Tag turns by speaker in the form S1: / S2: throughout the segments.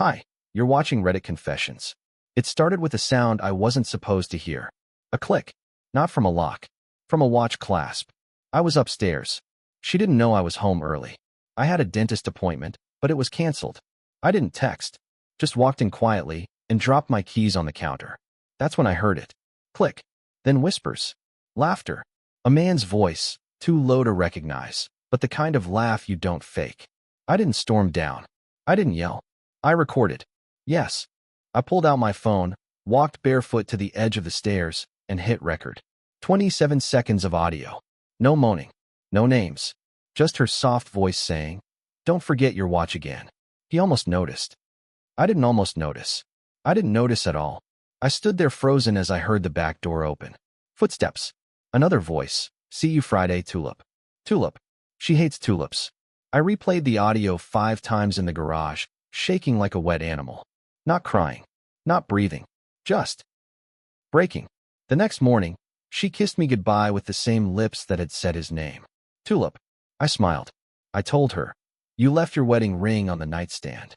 S1: Hi, you're watching Reddit Confessions. It started with a sound I wasn't supposed to hear. A click. Not from a lock. From a watch clasp. I was upstairs. She didn't know I was home early. I had a dentist appointment, but it was canceled. I didn't text. Just walked in quietly and dropped my keys on the counter. That's when I heard it. Click. Then whispers. Laughter. A man's voice, too low to recognize, but the kind of laugh you don't fake. I didn't storm down. I didn't yell. I recorded. Yes. I pulled out my phone, walked barefoot to the edge of the stairs, and hit record. 27 seconds of audio. No moaning. No names. Just her soft voice saying, "Don't forget your watch again." He almost noticed. I didn't almost notice. I didn't notice at all. I stood there frozen as I heard the back door open. Footsteps. Another voice. "See you Friday, Tulip." Tulip. She hates tulips. I replayed the audio 5 times in the garage, shaking like a wet animal. Not crying. Not breathing. Just breaking. The next morning, she kissed me goodbye with the same lips that had said his name. Tulip. I smiled. I told her, "You left your wedding ring on the nightstand."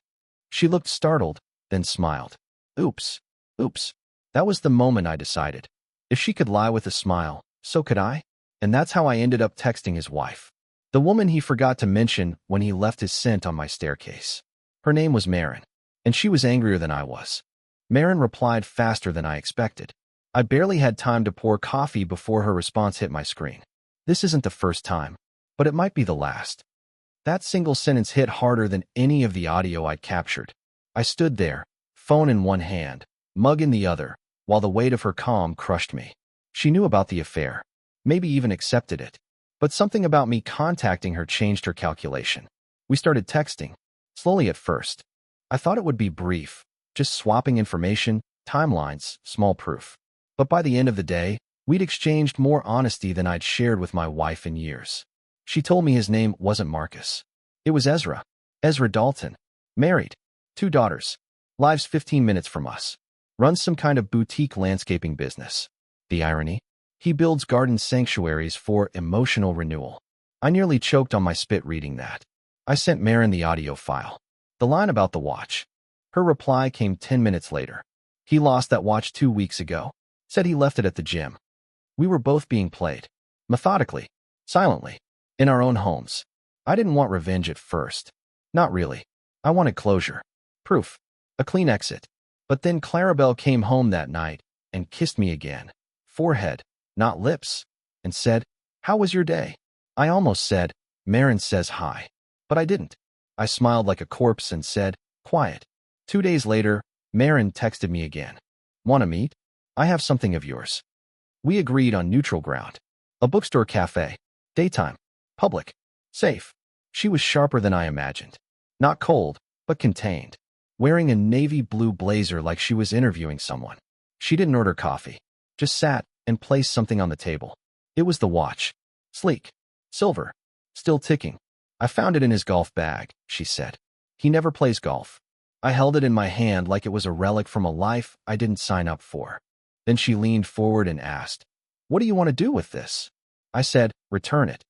S1: She looked startled, then smiled. Oops. Oops. That was the moment I decided. If she could lie with a smile, so could I. And that's how I ended up texting his wife. The woman he forgot to mention when he left his scent on my staircase. Her name was Marin, and she was angrier than I was. Marin replied faster than I expected. I barely had time to pour coffee before her response hit my screen. This isn't the first time, but it might be the last. That single sentence hit harder than any of the audio I'd captured. I stood there, phone in one hand, mug in the other, while the weight of her calm crushed me. She knew about the affair, maybe even accepted it. But something about me contacting her changed her calculation. We started texting, slowly at first. I thought it would be brief, just swapping information, timelines, small proof. But by the end of the day, we'd exchanged more honesty than I'd shared with my wife in years. She told me his name wasn't Marcus. It was Ezra. Ezra Dalton. Married. 2 daughters. Lives 15 minutes from us. Runs some kind of boutique landscaping business. The irony? He builds garden sanctuaries for emotional renewal. I nearly choked on my spit reading that. I sent Marin the audio file. The line about the watch. Her reply came 10 minutes later. He lost that watch 2 weeks ago. Said he left it at the gym. We were both being played. Methodically. Silently. In our own homes. I didn't want revenge at first. Not really. I wanted closure. Proof. A clean exit. But then Clarabelle came home that night and kissed me again. Forehead, not lips. And said, "How was your day?" I almost said, "Marin says hi." But I didn't. I smiled like a corpse and said, "Quiet." 2 days later, Marin texted me again. "Want to meet? I have something of yours." We agreed on neutral ground. A bookstore cafe. Daytime. Public. Safe. She was sharper than I imagined. Not cold, but contained. Wearing a navy blue blazer like she was interviewing someone. She didn't order coffee. Just sat and placed something on the table. It was the watch. Sleek. Silver. Still ticking. "I found it in his golf bag," she said. "He never plays golf." I held it in my hand like it was a relic from a life I didn't sign up for. Then she leaned forward and asked, "What do you want to do with this?" I said, "Return it."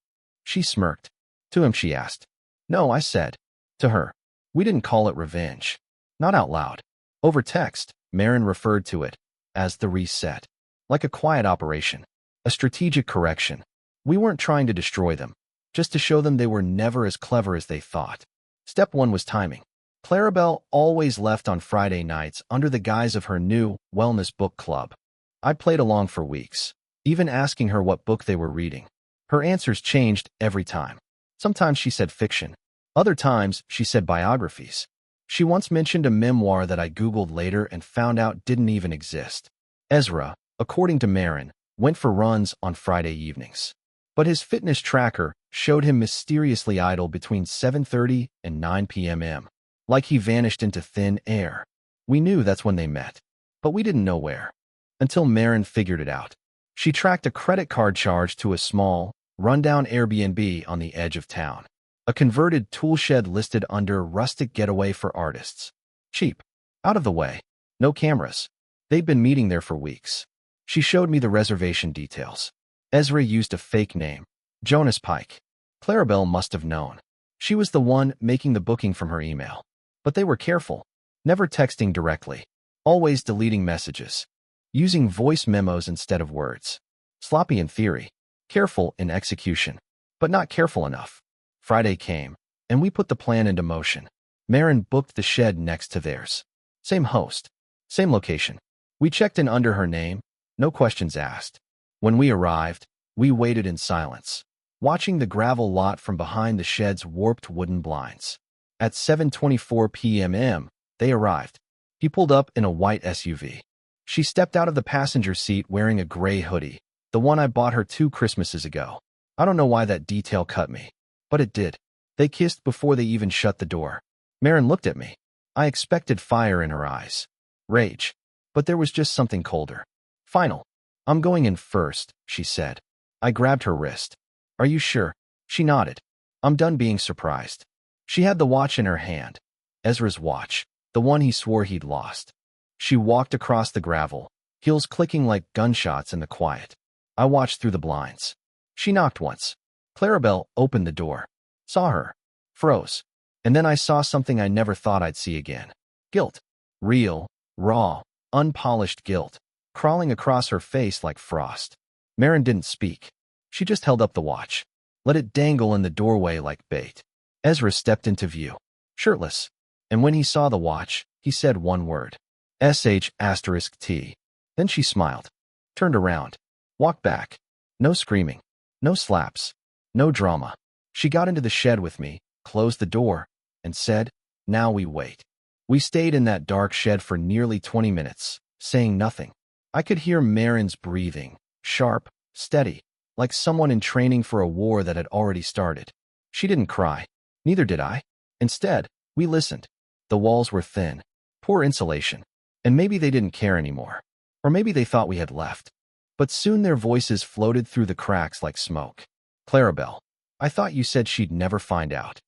S1: She smirked. "To him," she asked. "No," I said. "To her." We didn't call it revenge. Not out loud. Over text, Marin referred to it as the reset. Like a quiet operation. A strategic correction. We weren't trying to destroy them, just to show them they were never as clever as they thought. Step 1 was timing. Clarabelle always left on Friday nights under the guise of her new wellness book club. I played along for weeks, even asking her what book they were reading. Her answers changed every time. Sometimes she said fiction. Other times, she said biographies. She once mentioned a memoir that I Googled later and found out didn't even exist. Ezra, according to Marin, went for runs on Friday evenings. But his fitness tracker showed him mysteriously idle between 7:30 and 9 p.m. Like he vanished into thin air. We knew that's when they met, but we didn't know where. Until Marin figured it out. She tracked a credit card charge to a small, rundown Airbnb on the edge of town. A converted tool shed listed under rustic getaway for artists. Cheap. Out of the way. No cameras. They'd been meeting there for weeks. She showed me the reservation details. Ezra used a fake name. Jonas Pike. Clarabelle must have known. She was the one making the booking from her email. But they were careful. Never texting directly. Always deleting messages. Using voice memos instead of words. Sloppy in theory. Careful in execution. But not careful enough. Friday came, and we put the plan into motion. Marin booked the shed next to theirs. Same host. Same location. We checked in under her name. No questions asked. When we arrived, we waited in silence, watching the gravel lot from behind the shed's warped wooden blinds. At 7:24 p.m., they arrived. He pulled up in a white SUV. She stepped out of the passenger seat wearing a gray hoodie, the one I bought her 2 Christmases ago. I don't know why that detail cut me, but it did. They kissed before they even shut the door. Marin looked at me. I expected fire in her eyes. Rage. But there was just something colder. Final. I'm going in first, she said. I grabbed her wrist. Are you sure? She nodded. I'm done being surprised. She had the watch in her hand. Ezra's watch. The one he swore he'd lost. She walked across the gravel, heels clicking like gunshots in the quiet. I watched through the blinds. She knocked once. Clarabelle opened the door. Saw her. Froze. And then I saw something I never thought I'd see again. Guilt. Real, raw, unpolished guilt, crawling across her face like frost. Marin didn't speak. She just held up the watch. Let it dangle in the doorway like bait. Ezra stepped into view. Shirtless. And when he saw the watch, he said one word. *T. Then she smiled. Turned around. Walked back. No screaming. No slaps. No drama. She got into the shed with me, closed the door, and said, now we wait. We stayed in that dark shed for nearly 20 minutes, saying nothing. I could hear Marin's breathing, sharp, steady, like someone in training for a war that had already started. She didn't cry. Neither did I. Instead, we listened. The walls were thin, poor insulation, and maybe they didn't care anymore. Or maybe they thought we had left. But soon their voices floated through the cracks like smoke. Clarabelle, I thought you said she'd never find out.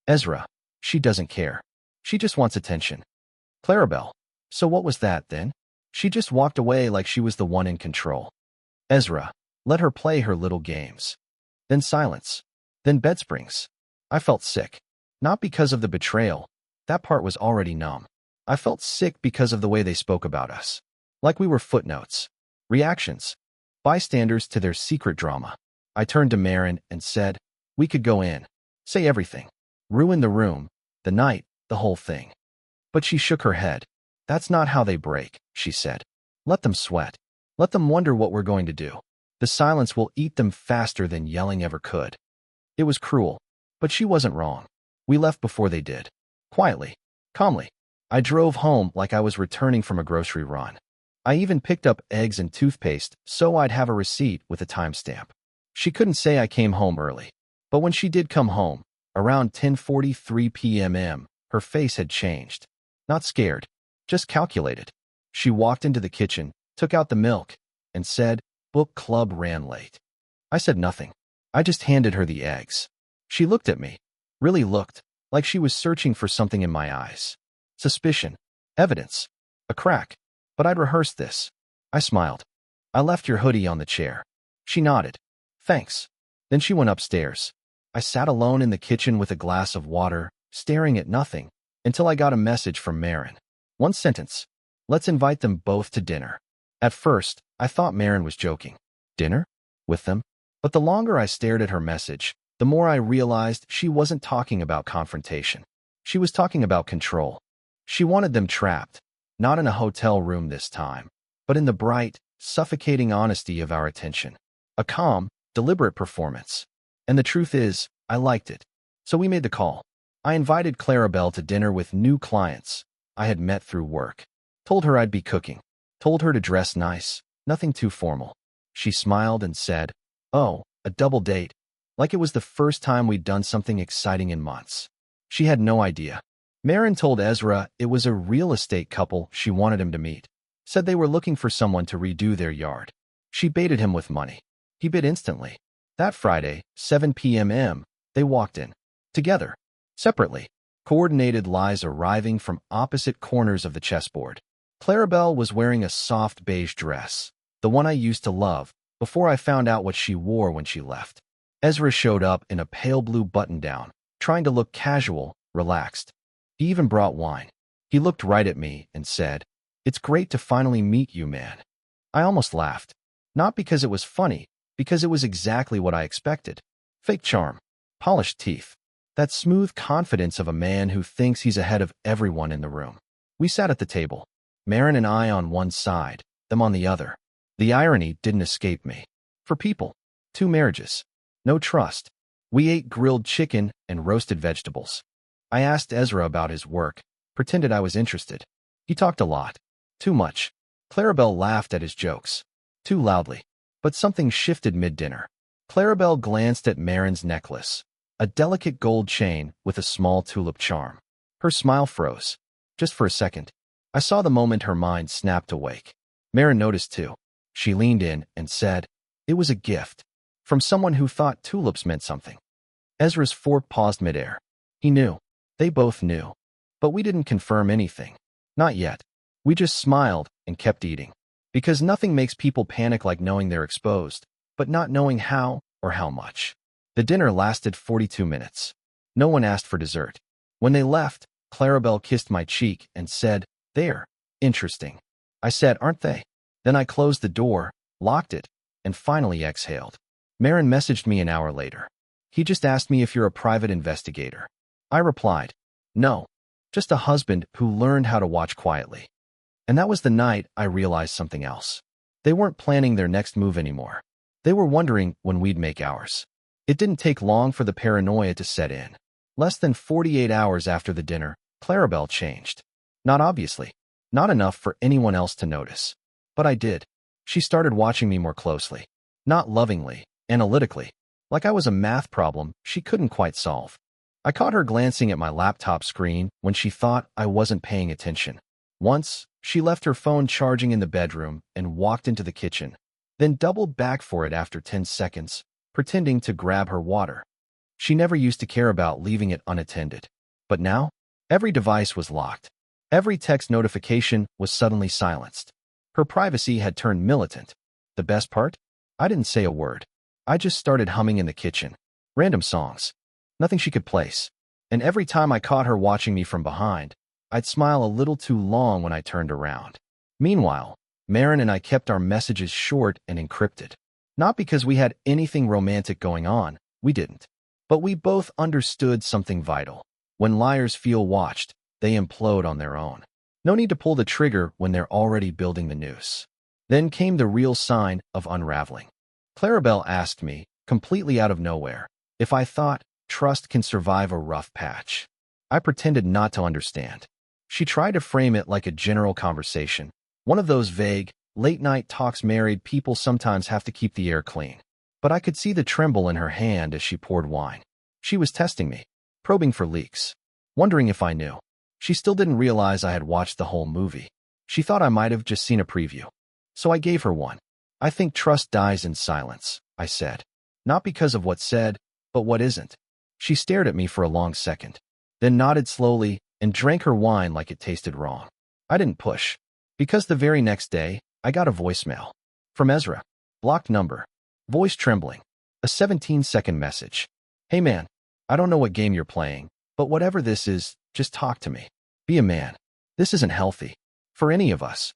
S1: Ezra, she doesn't care. She just wants attention. Clarabelle, so what was that then? She just walked away like she was the one in control. Ezra, let her play her little games. Then silence. Then bed springs. I felt sick. Not because of the betrayal. That part was already numb. I felt sick because of the way they spoke about us. Like we were footnotes. Reactions. Bystanders to their secret drama. I turned to Marin and said, we could go in. Say everything. Ruin the room, the night, the whole thing. But she shook her head. That's not how they break, she said. Let them sweat. Let them wonder what we're going to do. The silence will eat them faster than yelling ever could. It was cruel, but she wasn't wrong. We left before they did. Quietly. Calmly. I drove home like I was returning from a grocery run. I even picked up eggs and toothpaste so I'd have a receipt with a timestamp. She couldn't say I came home early. But when she did come home, around 10:43 p.m., her face had changed. Not scared, just calculated. She walked into the kitchen, took out the milk, and said, book club ran late. I said nothing. I just handed her the eggs. She looked at me. Really looked, like she was searching for something in my eyes. Suspicion. Evidence. A crack. But I'd rehearsed this. I smiled. I left your hoodie on the chair. She nodded. Thanks. Then she went upstairs. I sat alone in the kitchen with a glass of water, staring at nothing, until I got a message from Marin. One sentence. Let's invite them both to dinner. At first, I thought Marin was joking. Dinner? With them? But the longer I stared at her message, the more I realized she wasn't talking about confrontation. She was talking about control. She wanted them trapped, not in a hotel room this time, but in the bright, suffocating honesty of our attention. A calm, deliberate performance. And the truth is, I liked it. So we made the call. I invited Clarabelle to dinner with new clients I had met through work. Told her I'd be cooking. Told her to dress nice, nothing too formal. She smiled and said, oh, a double date. Like it was the first time we'd done something exciting in months. She had no idea. Marin told Ezra it was a real estate couple she wanted him to meet. Said they were looking for someone to redo their yard. She baited him with money. He bid instantly. That Friday, 7 p.m., they walked in. Together. Separately. Coordinated lies arriving from opposite corners of the chessboard. Clarabelle was wearing a soft beige dress, the one I used to love, before I found out what she wore when she left. Ezra showed up in a pale blue button-down, trying to look casual, relaxed. He even brought wine. He looked right at me and said, "It's great to finally meet you, man." I almost laughed. Not because it was funny, because it was exactly what I expected. Fake charm, polished teeth, that smooth confidence of a man who thinks he's ahead of everyone in the room. We sat at the table, Marin and I on one side, them on the other. The irony didn't escape me. For people, 2 marriages, no trust. We ate grilled chicken and roasted vegetables. I asked Ezra about his work, pretended I was interested. He talked a lot. Too much. Clarabelle laughed at his jokes. Too loudly. But something shifted mid-dinner. Clarabelle glanced at Marin's necklace, a delicate gold chain with a small tulip charm. Her smile froze. Just for a second. I saw the moment her mind snapped awake. Marin noticed too. She leaned in and said, "It was a gift. From someone who thought tulips meant something." Ezra's fork paused midair. He knew. They both knew. But we didn't confirm anything. Not yet. We just smiled and kept eating. Because nothing makes people panic like knowing they're exposed, but not knowing how or how much. The dinner lasted 42 minutes. No one asked for dessert. When they left, Clarabelle kissed my cheek and said, "They're interesting." I said, "Aren't they?" Then I closed the door, locked it, and finally exhaled. Marin messaged me an hour later. He just asked me if you're a private investigator. I replied, "No, just a husband who learned how to watch quietly." And that was the night I realized something else. They weren't planning their next move anymore. They were wondering when we'd make ours. It didn't take long for the paranoia to set in. Less than 48 hours after the dinner, Clarabelle changed. Not obviously. Not enough for anyone else to notice. But I did. She started watching me more closely. Not lovingly, analytically. Like I was a math problem she couldn't quite solve. I caught her glancing at my laptop screen when she thought I wasn't paying attention. Once, she left her phone charging in the bedroom and walked into the kitchen, then doubled back for it after 10 seconds, pretending to grab her water. She never used to care about leaving it unattended. But now, every device was locked. Every text notification was suddenly silenced. Her privacy had turned militant. The best part? I didn't say a word. I just started humming in the kitchen. Random songs. Nothing she could place. And every time I caught her watching me from behind, I'd smile a little too long when I turned around. Meanwhile, Marin and I kept our messages short and encrypted. Not because we had anything romantic going on, we didn't. But we both understood something vital. When liars feel watched, they implode on their own. No need to pull the trigger when they're already building the noose. Then came the real sign of unraveling. Clarabelle asked me, completely out of nowhere, if I thought trust can survive a rough patch. I pretended not to understand. She tried to frame it like a general conversation, one of those vague, late-night talks married people sometimes have to keep the air clean. But I could see the tremble in her hand as she poured wine. She was testing me, probing for leaks, wondering if I knew. She still didn't realize I had watched the whole movie. She thought I might have just seen a preview. So I gave her one. "I think trust dies in silence," I said. Not because of what's said, but what isn't. She stared at me for a long second, then nodded slowly and drank her wine like it tasted wrong. I didn't push, because the very next day, I got a voicemail. From Ezra. Blocked number. Voice trembling. A 17-second message. "Hey man, I don't know what game you're playing, but whatever this is, just talk to me. Be a man. This isn't healthy. For any of us."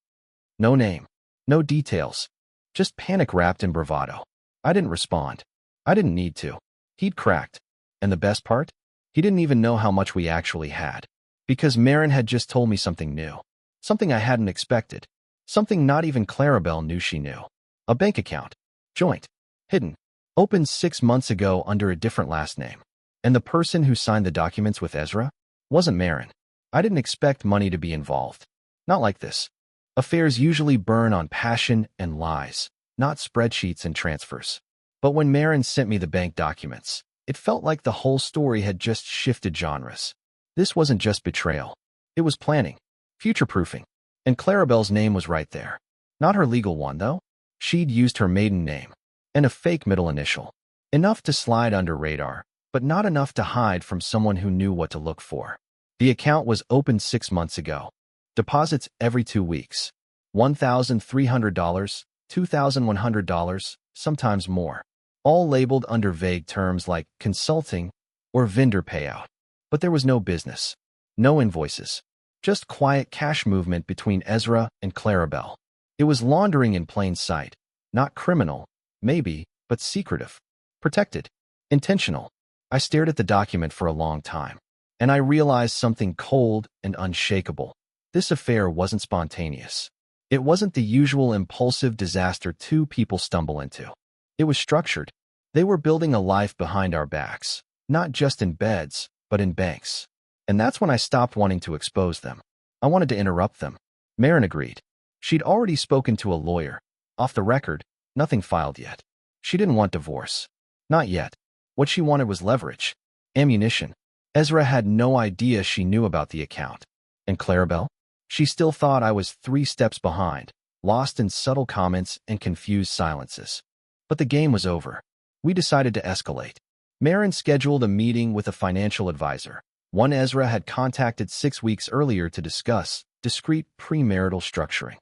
S1: No name. No details. Just panic wrapped in bravado. I didn't respond. I didn't need to. He'd cracked. And the best part? He didn't even know how much we actually had. Because Marin had just told me something new. Something I hadn't expected. Something not even Clarabelle knew she knew. A bank account. Joint. Hidden. Opened 6 months ago under a different last name. And the person who signed the documents with Ezra wasn't Marin. I didn't expect money to be involved. Not like this. Affairs usually burn on passion and lies, not spreadsheets and transfers. But when Marin sent me the bank documents, it felt like the whole story had just shifted genres. This wasn't just betrayal. It was planning, future-proofing. And Clarabelle's name was right there. Not her legal one, though. She'd used her maiden name and a fake middle initial. Enough to slide under radar, but not enough to hide from someone who knew what to look for. The account was opened 6 months ago. Deposits every 2 weeks. $1,300, $2,100, sometimes more. All labeled under vague terms like consulting or vendor payout. But there was no business. No invoices. Just quiet cash movement between Ezra and Clarabelle. It was laundering in plain sight. Not criminal, maybe, but secretive. Protected. Intentional. I stared at the document for a long time, and I realized something cold and unshakable. This affair wasn't spontaneous. It wasn't the usual impulsive disaster two people stumble into. It was structured. They were building a life behind our backs, not just in beds, but in banks. And that's when I stopped wanting to expose them. I wanted to interrupt them. Marin agreed. She'd already spoken to a lawyer. Off the record, nothing filed yet. She didn't want divorce. Not yet. What she wanted was leverage. Ammunition. Ezra had no idea she knew about the account. And Clarabelle? She still thought I was 3 steps behind, lost in subtle comments and confused silences. But the game was over. We decided to escalate. Marin scheduled a meeting with a financial advisor, one Ezra had contacted 6 weeks earlier to discuss discreet premarital structuring.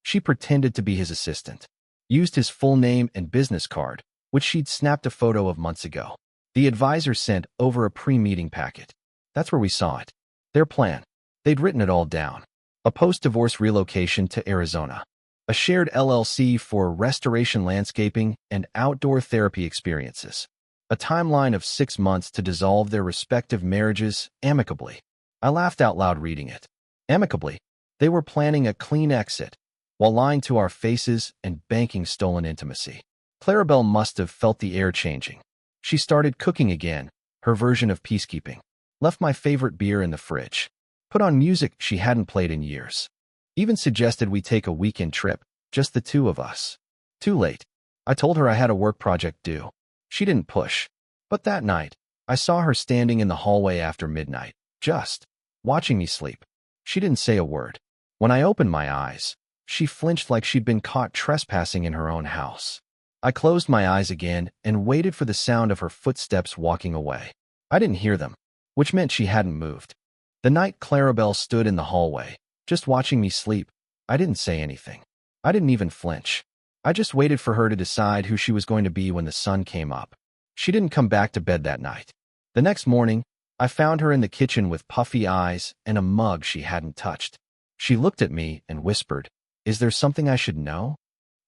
S1: She pretended to be his assistant, used his full name and business card, which she'd snapped a photo of months ago. The advisor sent over a pre-meeting packet. That's where we saw it. Their plan. They'd written it all down. A post-divorce relocation to Arizona. A shared LLC for restoration landscaping and outdoor therapy experiences. A timeline of 6 months to dissolve their respective marriages amicably. I laughed out loud reading it. Amicably. They were planning a clean exit, while lying to our faces and banking stolen intimacy. Clarabelle must have felt the air changing. She started cooking again, her version of peacekeeping. Left my favorite beer in the fridge. Put on music she hadn't played in years. Even suggested we take a weekend trip, just the 2 of us. Too late. I told her I had a work project due. She didn't push. But that night, I saw her standing in the hallway after midnight, just watching me sleep. She didn't say a word. When I opened my eyes, she flinched like she'd been caught trespassing in her own house. I closed my eyes again and waited for the sound of her footsteps walking away. I didn't hear them, which meant she hadn't moved. The night Clarabelle stood in the hallway, just watching me sleep, I didn't say anything. I didn't even flinch. I just waited for her to decide who she was going to be when the sun came up. She didn't come back to bed that night. The next morning, I found her in the kitchen with puffy eyes and a mug she hadn't touched. She looked at me and whispered, "Is there something I should know?"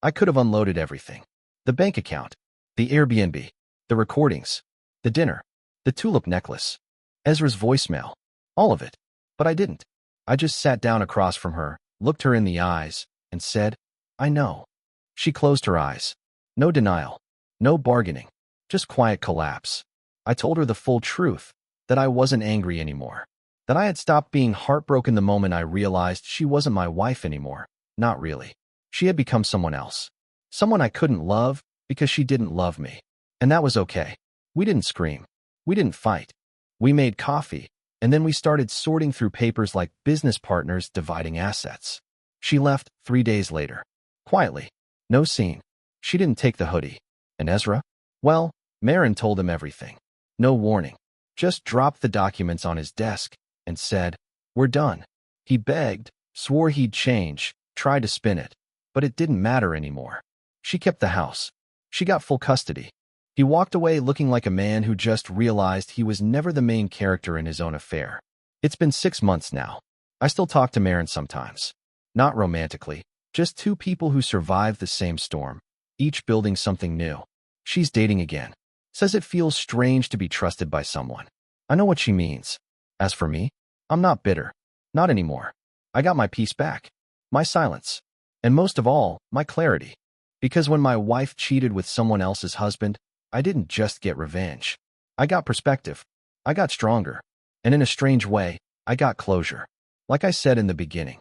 S1: I could have unloaded everything. The bank account, the Airbnb, the recordings, the dinner, the tulip necklace, Ezra's voicemail, all of it. But I didn't. I just sat down across from her, looked her in the eyes, and said, "I know." She closed her eyes. No denial, no bargaining, just quiet collapse. I told her the full truth, that I wasn't angry anymore, that I had stopped being heartbroken the moment I realized she wasn't my wife anymore. Not really. She had become someone else. Someone I couldn't love because she didn't love me. And that was okay. We didn't scream. We didn't fight. We made coffee, and then we started sorting through papers like business partners dividing assets. She left 3 days later. Quietly. No scene. She didn't take the hoodie. And Ezra? Well, Marin told him everything. No warning. Just dropped the documents on his desk and said, "We're done." He begged, swore he'd change, tried to spin it, but it didn't matter anymore. She kept the house. She got full custody. He walked away looking like a man who just realized he was never the main character in his own affair. It's been 6 months now. I still talk to Marin sometimes. Not romantically, just 2 people who survived the same storm, each building something new. She's dating again. Says it feels strange to be trusted by someone. I know what she means. As for me, I'm not bitter. Not anymore. I got my peace back. My silence. And most of all, my clarity. Because when my wife cheated with someone else's husband, I didn't just get revenge. I got perspective. I got stronger. And in a strange way, I got closure. Like I said in the beginning,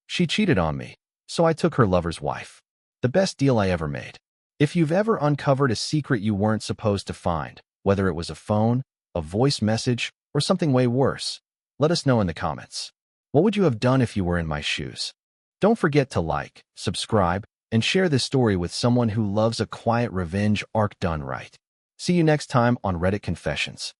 S1: she cheated on me, so I took her lover's wife. The best deal I ever made. If you've ever uncovered a secret you weren't supposed to find, whether it was a phone, a voice message, or something way worse, let us know in the comments. What would you have done if you were in my shoes? Don't forget to like, subscribe, and share this story with someone who loves a quiet revenge arc done right. See you next time on Reddit Confessions.